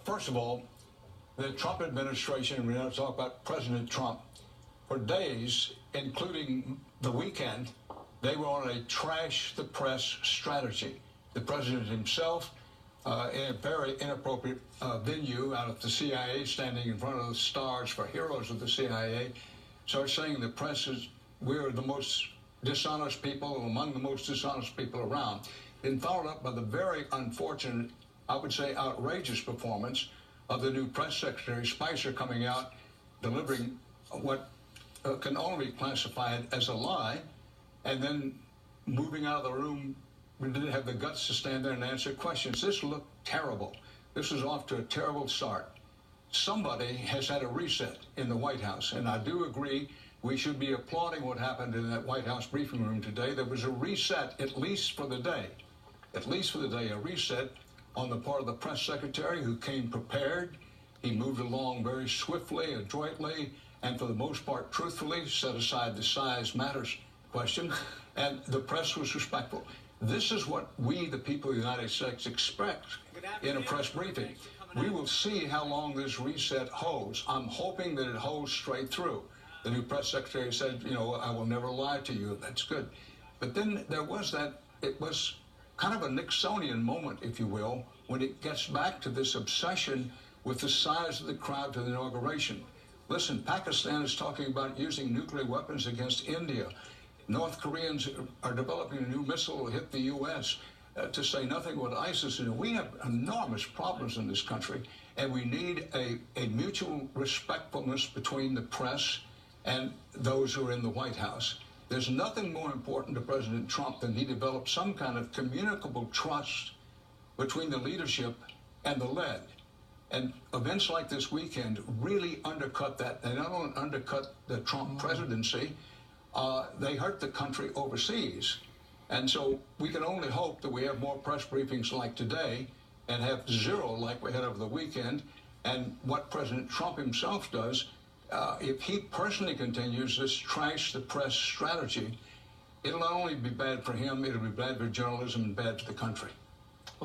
First of all, the Trump administration, we're going to talk about President Trump, for days, including the weekend, they were on a trash the press strategy. The president himself, in a very inappropriate venue out of the CIA, standing in front of the stars for heroes of the CIA, started saying the press is, we're the most dishonest people, among the most dishonest people around. And followed up by the very unfortunate, I would say outrageous performance of the new press secretary, Spicer, coming out, delivering what can only be classified as a lie, and then moving out of the room. We didn't have the guts to stand there and answer questions. This looked terrible. This was off to a terrible start. Somebody has had a reset in the White House, and I do agree we should be applauding what happened in that White House briefing room today. There was a reset, at least for the day, a reset on the part of the press secretary, who came prepared. He moved along very swiftly, adroitly, and for the most part, truthfully, set aside the size matters question, and the press was respectful. This is what we, the people of the United States, expect in a press briefing. We will see how long this reset holds. I'm hoping that it holds straight through. The new press secretary said, you know, I will never lie to you. That's good. But then there was that, it was kind of a Nixonian moment, if you will, when it gets back to this obsession with the size of the crowd to the inauguration. Listen, Pakistan is talking about using nuclear weapons against India. North Koreans are developing a new missile to hit the U.S., to say nothing with ISIS. And we have enormous problems in this country, and we need a mutual respectfulness between the press and those who are in the White House. There's nothing more important to President Trump than he develop some kind of communicable trust between the leadership and the led. And events like this weekend really undercut that. They not only undercut the Trump presidency, they hurt the country overseas. And so we can only hope that we have more press briefings like today and have zero like we had over the weekend. And what President Trump himself does, if he personally continues this trash the press strategy, it'll not only be bad for him, it'll be bad for journalism and bad for the country.